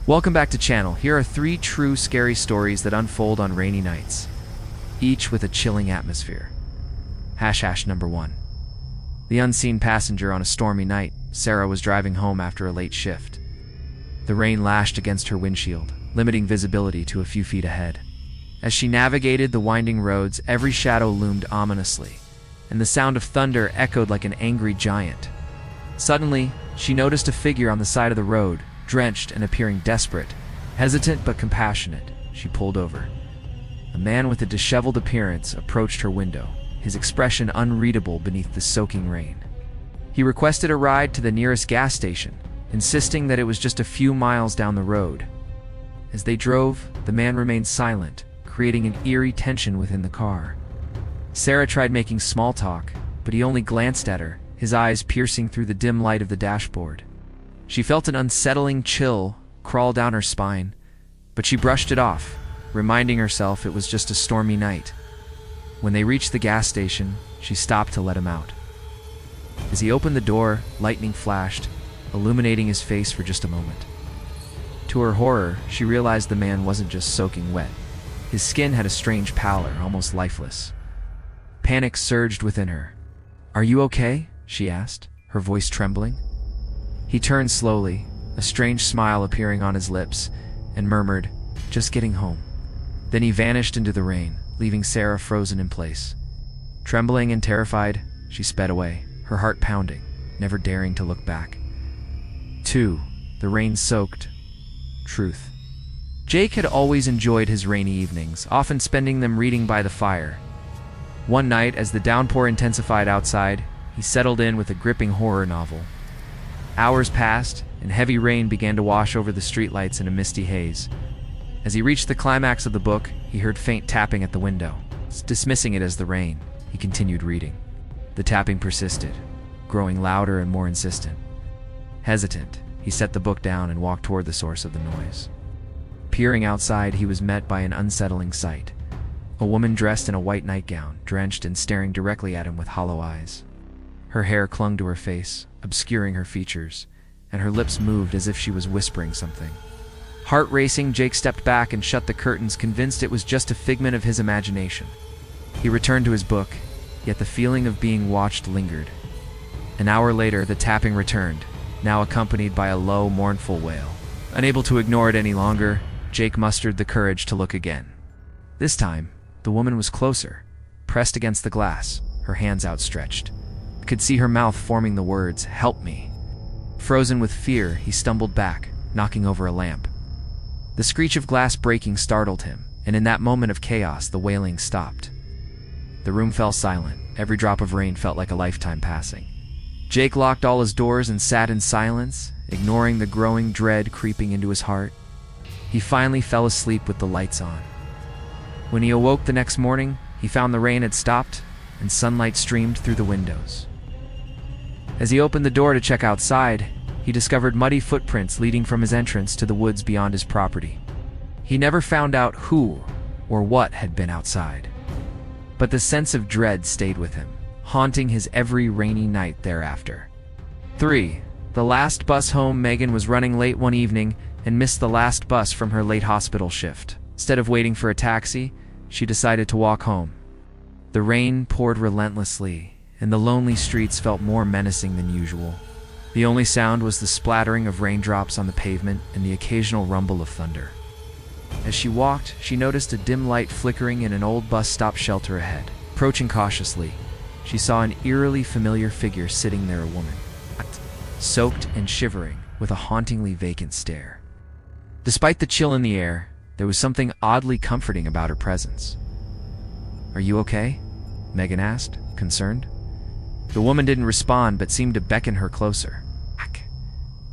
Welcome back to channel. Here are 3 true scary stories that unfold on rainy nights, each with a chilling atmosphere. Number 1. The unseen passenger on a stormy night. Sarah was driving home after a late shift. The rain lashed against her windshield, limiting visibility to a few feet ahead. As she navigated the winding roads, every shadow loomed ominously, and the sound of thunder echoed like an angry giant. Suddenly, she noticed a figure on the side of the road, drenched and appearing desperate. Hesitant but compassionate, she pulled over. A man with a disheveled appearance approached her window, his expression unreadable beneath the soaking rain. He requested a ride to the nearest gas station, insisting that it was just a few miles down the road. As they drove, the man remained silent, creating an eerie tension within the car. Sarah tried making small talk, but he only glanced at her, his eyes piercing through the dim light of the dashboard. She felt an unsettling chill crawl down her spine, but she brushed it off, reminding herself it was just a stormy night. When they reached the gas station, she stopped to let him out. As he opened the door, lightning flashed, illuminating his face for just a moment. To her horror, she realized the man wasn't just soaking wet. His skin had a strange pallor, almost lifeless. Panic surged within her. "Are you okay?" she asked, her voice trembling. He turned slowly, a strange smile appearing on his lips, and murmured, "Just getting home." Then he vanished into the rain, leaving Sarah frozen in place. Trembling and terrified, she sped away, her heart pounding, never daring to look back. 2. The rain-soaked truth. Jake had always enjoyed his rainy evenings, often spending them reading by the fire. One night, as the downpour intensified outside, he settled in with a gripping horror novel. Hours passed, and heavy rain began to wash over the streetlights in a misty haze. As he reached the climax of the book, he heard faint tapping at the window. Dismissing it as the rain, he continued reading. The tapping persisted, growing louder and more insistent. Hesitant, he set the book down and walked toward the source of the noise. Peering outside, he was met by an unsettling sight. A woman dressed in a white nightgown, drenched and staring directly at him with hollow eyes. Her hair clung to her face, obscuring her features, and her lips moved as if she was whispering something. Heart racing, Jake stepped back and shut the curtains, convinced it was just a figment of his imagination. He returned to his book, yet the feeling of being watched lingered. An hour later, the tapping returned, now accompanied by a low, mournful wail. Unable to ignore it any longer, Jake mustered the courage to look again. This time, the woman was closer, pressed against the glass, her hands outstretched. He could see her mouth forming the words, "Help me." Frozen with fear, he stumbled back, knocking over a lamp. The screech of glass breaking startled him, and in that moment of chaos, the wailing stopped. The room fell silent. Every drop of rain felt like a lifetime passing. Jake locked all his doors and sat in silence, ignoring the growing dread creeping into his heart. He finally fell asleep with the lights on. When he awoke the next morning, he found the rain had stopped and sunlight streamed through the windows. As he opened the door to check outside, he discovered muddy footprints leading from his entrance to the woods beyond his property. He never found out who or what had been outside, but the sense of dread stayed with him, haunting his every rainy night thereafter. 3. The last bus home. Megan was running late one evening and missed the last bus from her late hospital shift. Instead of waiting for a taxi, she decided to walk home. The rain poured relentlessly, and the lonely streets felt more menacing than usual. The only sound was the splattering of raindrops on the pavement and the occasional rumble of thunder. As she walked, she noticed a dim light flickering in an old bus stop shelter ahead. Approaching cautiously, she saw an eerily familiar figure sitting there, a woman, soaked and shivering, with a hauntingly vacant stare. Despite the chill in the air, there was something oddly comforting about her presence. "Are you okay?" Megan asked, concerned. The woman didn't respond but seemed to beckon her closer.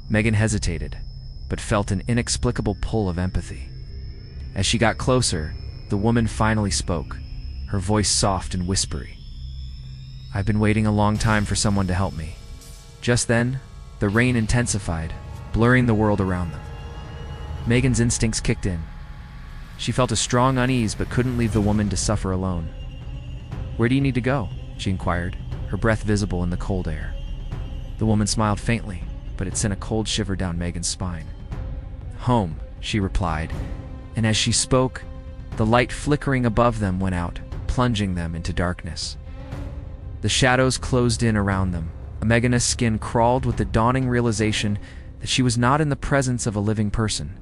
Megan hesitated, but felt an inexplicable pull of empathy. As she got closer, the woman finally spoke, her voice soft and whispery. "I've been waiting a long time for someone to help me." Just then, the rain intensified, blurring the world around them. Megan's instincts kicked in. She felt a strong unease but couldn't leave the woman to suffer alone. "Where do you need to go?" she inquired, her breath visible in the cold air. The woman smiled faintly, but it sent a cold shiver down Megan's spine. "Home," she replied, and as she spoke, the light flickering above them went out, plunging them into darkness. The shadows closed in around them. Meghna's skin crawled with the dawning realization that she was not in the presence of a living person.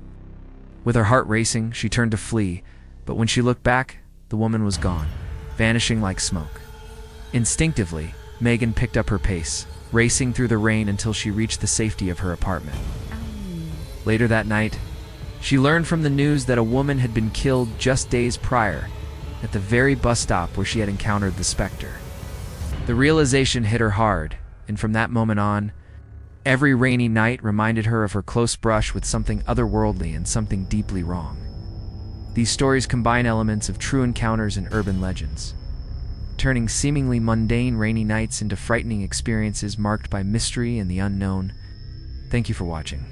With her heart racing, she turned to flee, but when she looked back, the woman was gone, vanishing like smoke. Instinctively, Megan picked up her pace, racing through the rain until she reached the safety of her apartment. Later that night, she learned from the news that a woman had been killed just days prior, at the very bus stop where she had encountered the specter. The realization hit her hard, and from that moment on, every rainy night reminded her of her close brush with something otherworldly and something deeply wrong. These stories combine elements of true encounters and urban legends, turning seemingly mundane rainy nights into frightening experiences marked by mystery and the unknown. Thank you for watching.